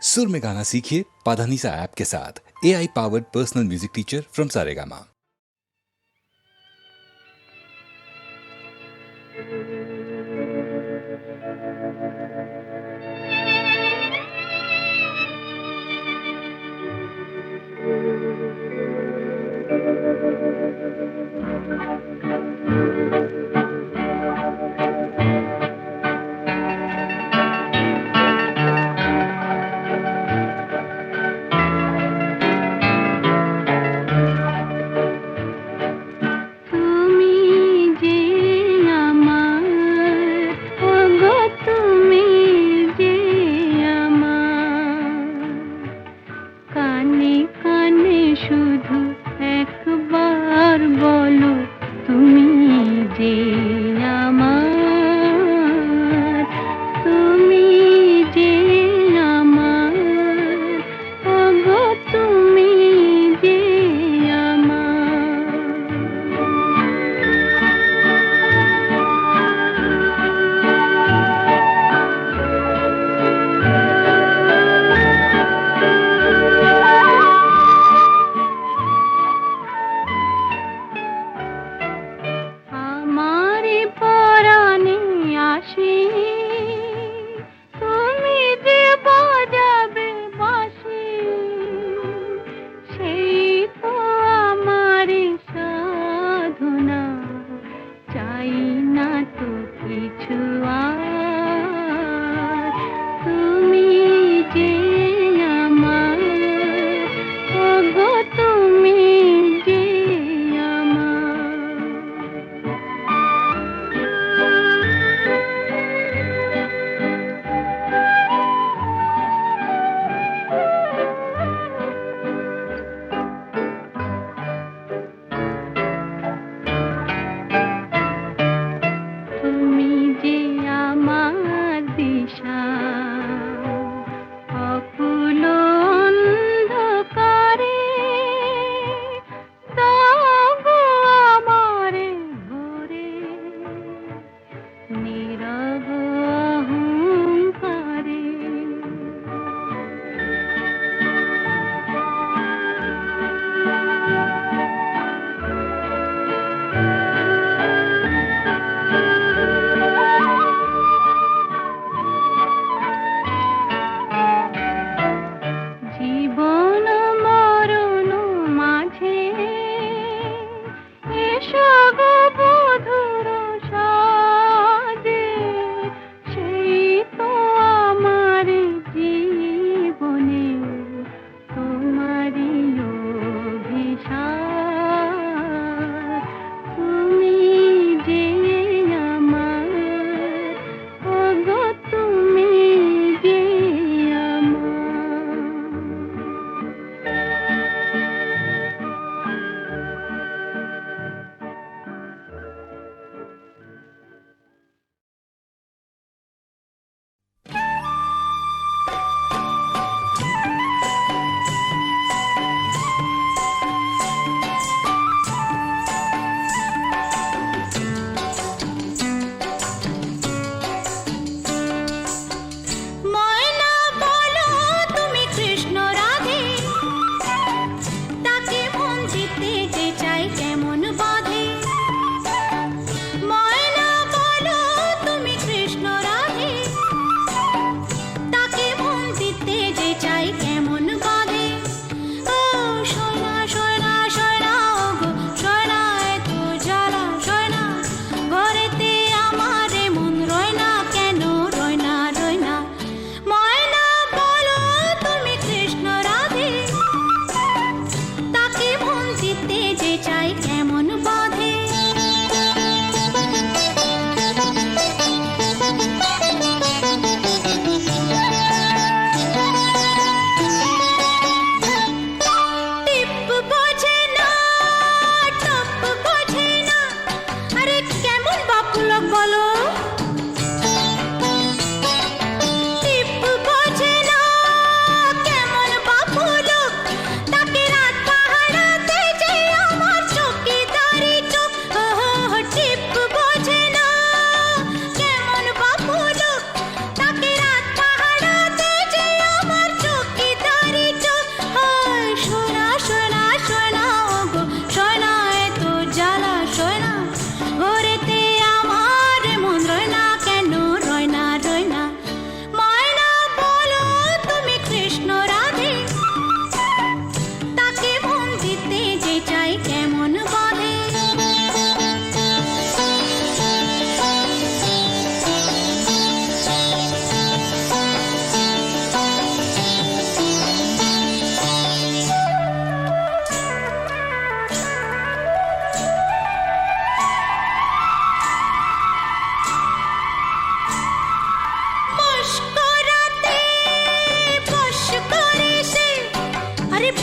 सुर में गाना सीखिए पाधानीसा ऐप के साथ। AI powered personal music teacher from Saregama.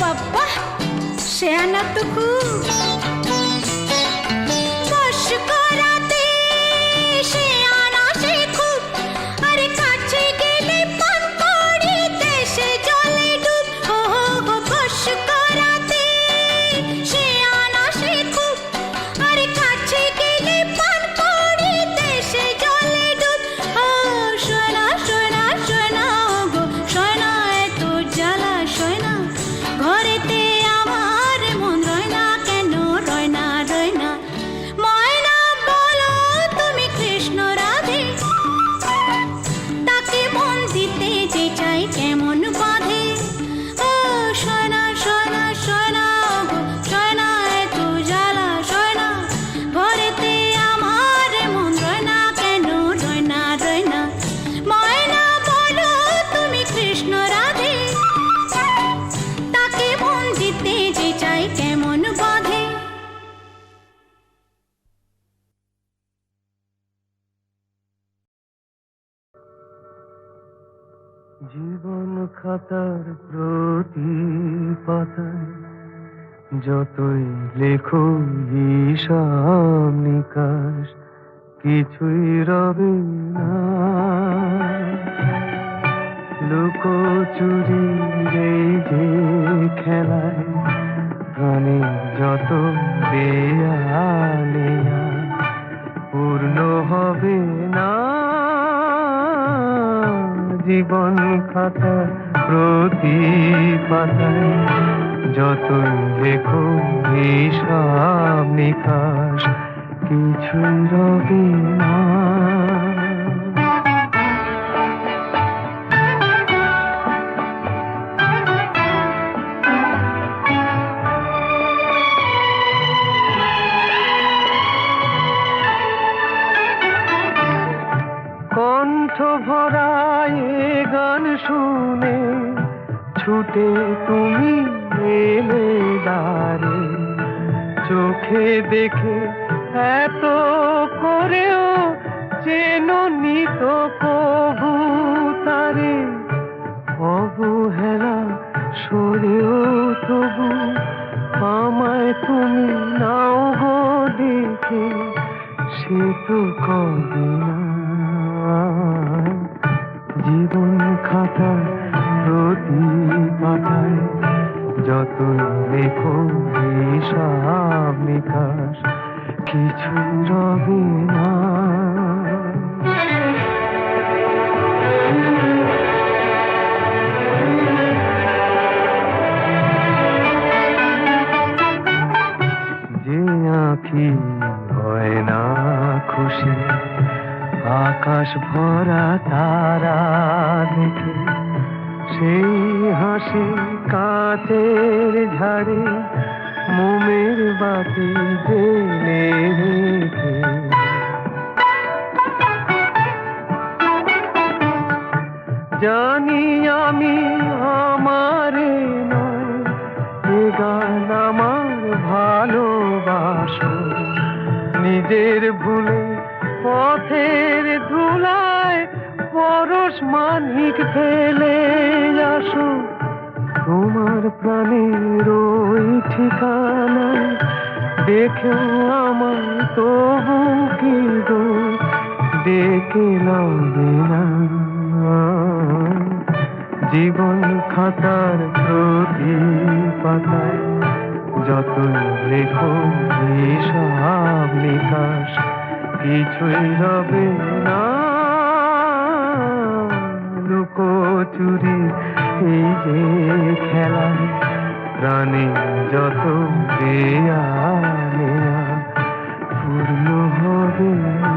বাবা সে আনা তো খুব বস করাতে সে আনা সে খুব আরে কাছে গেলে পান করিতে সে জলে ডুব ও বস করাতে সে আনা সে খুব আরে কাছে গেলে পান করিতে সে জলে ডুব ও সোনা সোনা সোনা গো সোনা এত জ্বালা সোনা ঘরেতে আমার মন রয় না কেন রয় না রয় না ময়না বলো তুমি কৃষ্ণ রাধে তাকে মন দিতে যে চাই কেমন বাঁধে ও সোনা সোনা সোনা গো সোনা এত জ্বালা সোনা ঘরেতে আমার মন রয় না কেন রয় না রয় না ময়না বলো তুমি কৃষ্ণ রাধে তাকে মন দিতে যে চাই কেমন বাঁধে জীবন খাতার প্রতি পাতায় যতই লেখো হিসাব নিকাশ কিছুই রবে না লুকোচুরি এই যে খেলায় প্রাণে যত দেয়া নেয়া পূর্ণ হবে না জীবন খাতা প্রতি পাতায় যতই লেখো হিসাব নিকাশ কিছুই রবে না কণ্ঠ ভরায় গান শুনে ছুটে তুমি এলে দ্বারে চোখে দেখে এত করেও চেননি তো কবু তারে অবহেলা সরেও তবু আমায় তুমি নাও গো দেখে সে তো কবে না জীবন খাতা প্রতি পাতায় যতই লেখো হিসাব নিকাশ কিছু রবে না যে আঁখি হয় না খুশি আকাশ ভরা তারা দেখে সেই হাসি কাঁচের ঝাড়ে মোমের বাতি জেলে রেখে জানি আমি আমারে নয় এ গান আমার ভালোবাসো নিজের ভুলে পথের ধুলায় পরশ মানিক ফেলে আসো তোমার প্রাণের ওই ঠিকানায় দেখে আমার তবু কি গো ডেকে লবে না জীবন খাতার প্রতি পাতায় যতই লেখো হিসাব নিকাশ কিছুই রবে না লুকোচুরি এই যে খেলায় প্রাণে যত দেয়া নেয়া পূর্ণ হবে না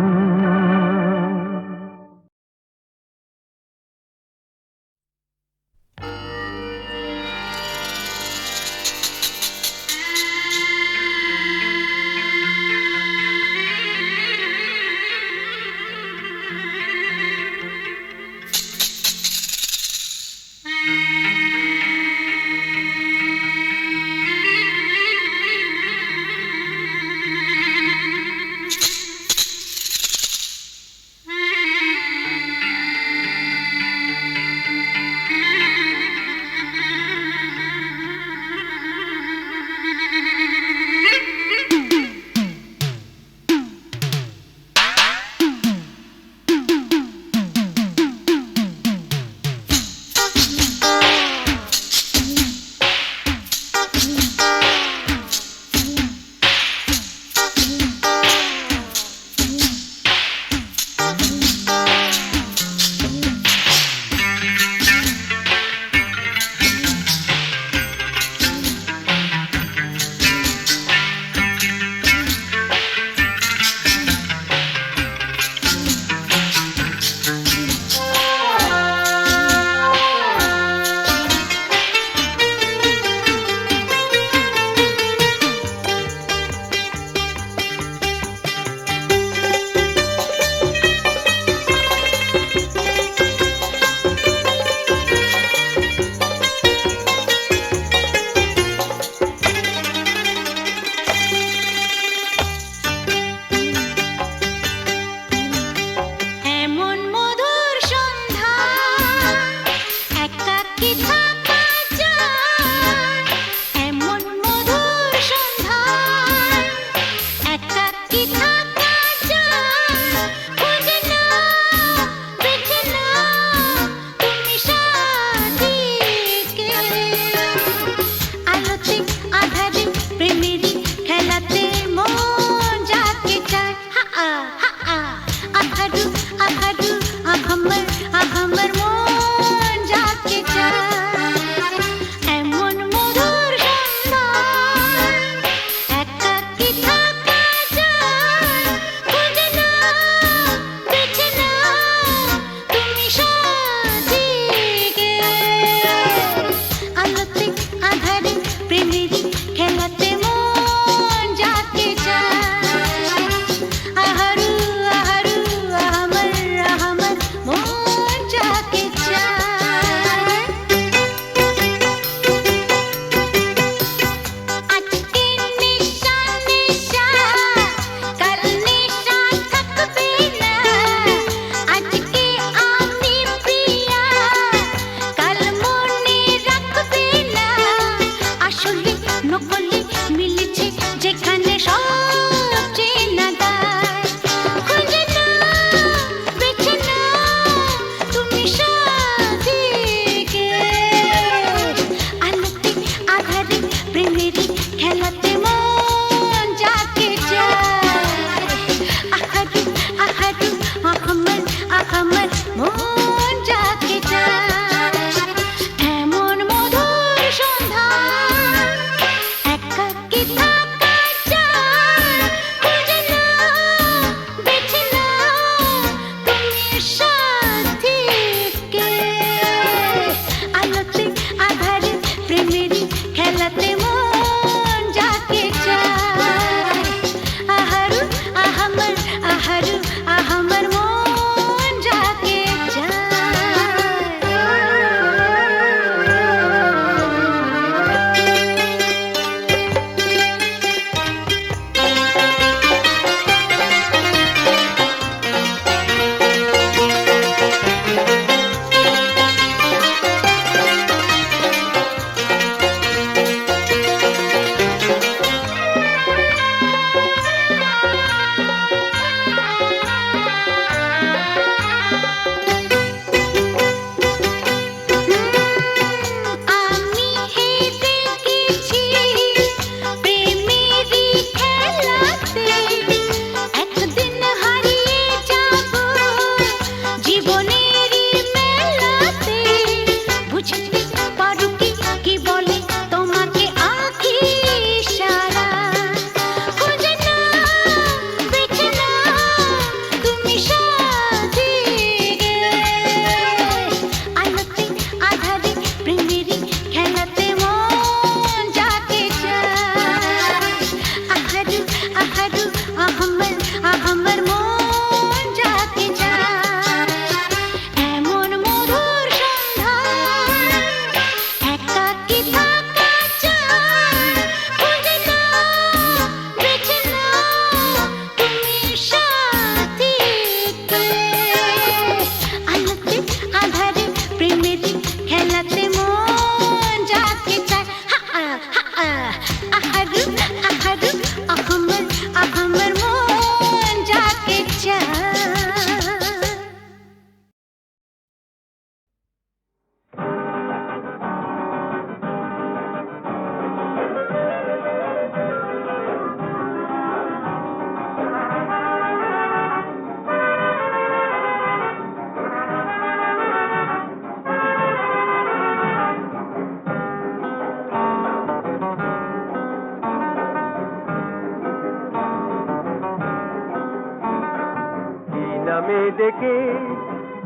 ডেকে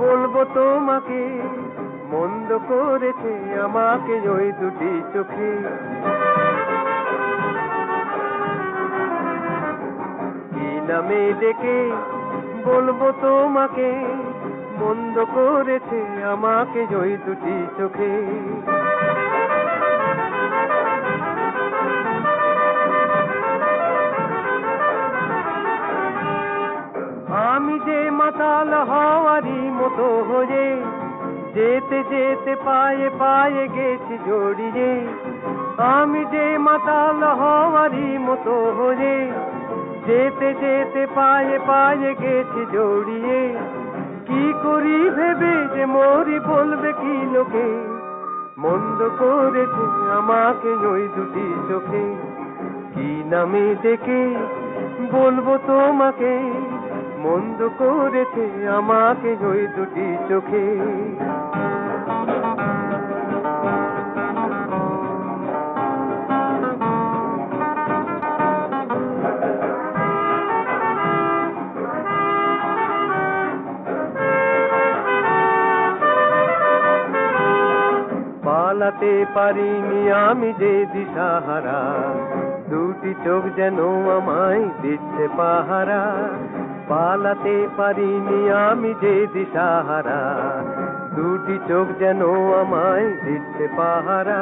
বলবো তোমাকে, মন্দ করেছে আমাকে ওই দুটি চোখে। কি নামে ডেকে বলবো তোমাকে, মন্দ করেছে আমাকে ওই দুটি চোখে। আমি যে মাতাল হওয়ারই মতো হয়ে, যেতে যেতে পায়ে পায়ে গেছি জড়িয়ে। আমি যে মাতাল হওয়ারই মতো হয়ে, যেতে যেতে পায়ে পায়ে গেছি জড়িয়ে। কি করি ভেবে যে মরি বলবে কি লোকে, মন্দ করেছে আমাকে ওই দুটি চোখে। কি নামে ডেকে বলবো তোমাকে, মন্দ করেছে আমাকে ওই দুটি চোখে। পালাতে পারিনি আমি যে দিশাহারা, দুটি চোখ যেন আমায় দিচ্ছে পাহারা। পালাতে পারিনি আমি যে দিশাহারা, দুটি চোখ যেন আমায় দিচ্ছে পাহারা।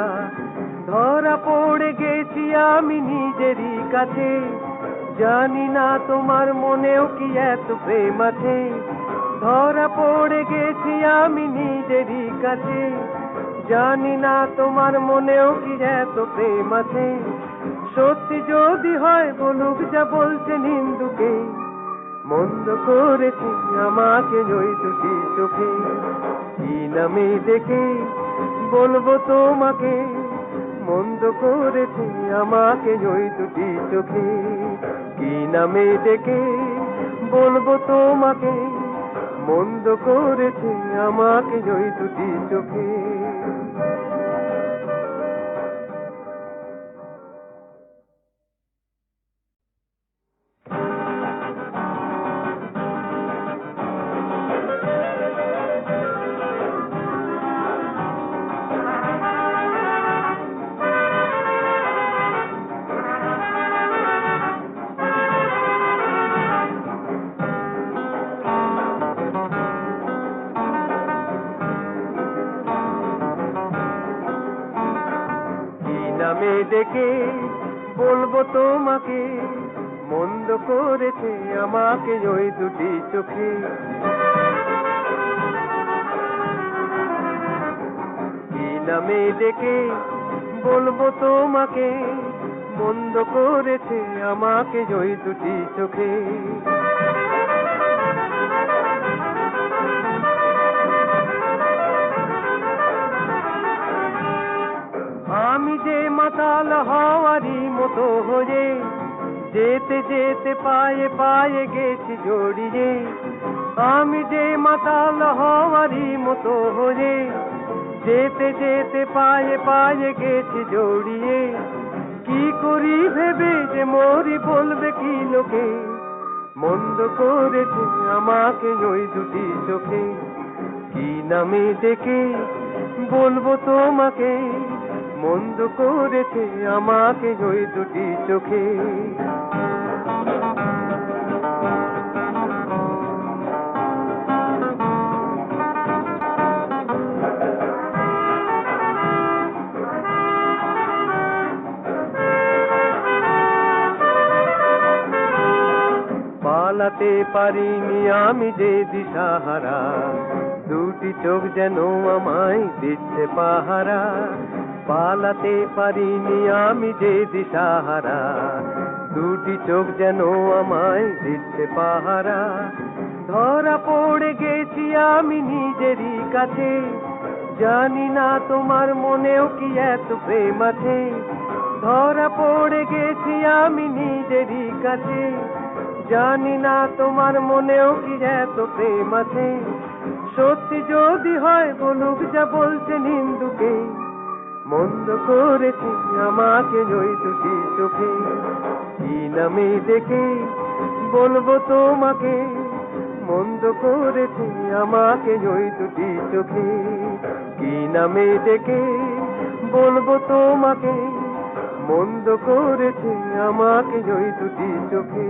ধরা পড়ে গেছি আমি নিজেরই কাছে, জানি না তোমার মনেও কি এত প্রেম আছে। ধরা পড়ে গেছি আমি নিজেরই কাছে, জানি না তোমার মনেও কি এত প্রেম আছে। সত্যি যদি হয় বলুক যা বলছে নিন্দুকে, মন্দ করেছি আমাকে ওই দুটি চোখে। কি নামে ডেকে বলবো তোমাকে, মন্দ করেছি আমাকে ওই দুটি চোখে। কি নামে ডেকে বলবো তোমাকে, মন্দ করেছে আমাকে ওই দুটি চোখে। নামে ডেকে বলবো তোমাকে, মন্দ করেছে আমাকে ওই দুটি চোখে। কি নামে ডেকে বলবো তোমাকে, মন্দ করেছে আমাকে ওই দুটি চোখে। আমি যে মাতাল হওয়ারই মতো হয়ে, যেতে যেতে পায়ে পায়ে গেছি জড়িয়ে। আমি যে মাতাল হওয়ারই মতো হয়ে, যেতে যেতে পায়ে পায়ে গেছি জড়িয়ে। কি করি ভেবে যে মরি বলবে কি লোকে, মন্দ করেছে আমাকে ওই দুটি চোখে। কি নামে ডেকে বলবো তোমাকে, মন্দ করেছে আমাকে ওই দুটি চোখে। পালাতে পারিনি আমি যে দিশাহারা, দুটি চোখ যেন আমায় দিচ্ছে পাহারা। পালাতে পারিনি আমি যে দিশাহারা, দুটি চোখ যেন আমায় দিচ্ছে পাহারা। ধরা পড়ে গেছি আমি নিজেরই কাছে, জানি না তোমার মনেও কি এত প্রেম আছে। ধরা পড়ে গেছি আমি নিজেরই কাছে, জানি না তোমার মনেও কি এত প্রেম আছে। সত্যি যদি হয় বলুক যা বলছে নিন্দুকে, মন্দ করেছি আমাকে ওই দুটি চোখে। কি নামে ডেকে বলবো তোমাকে, মন্দ করেছে আমাকে ওই দুটি চোখে, কি নামে ডেকে বলবো তোমাকে, মন্দ করেছে আমাকে ওই দুটি চোখে।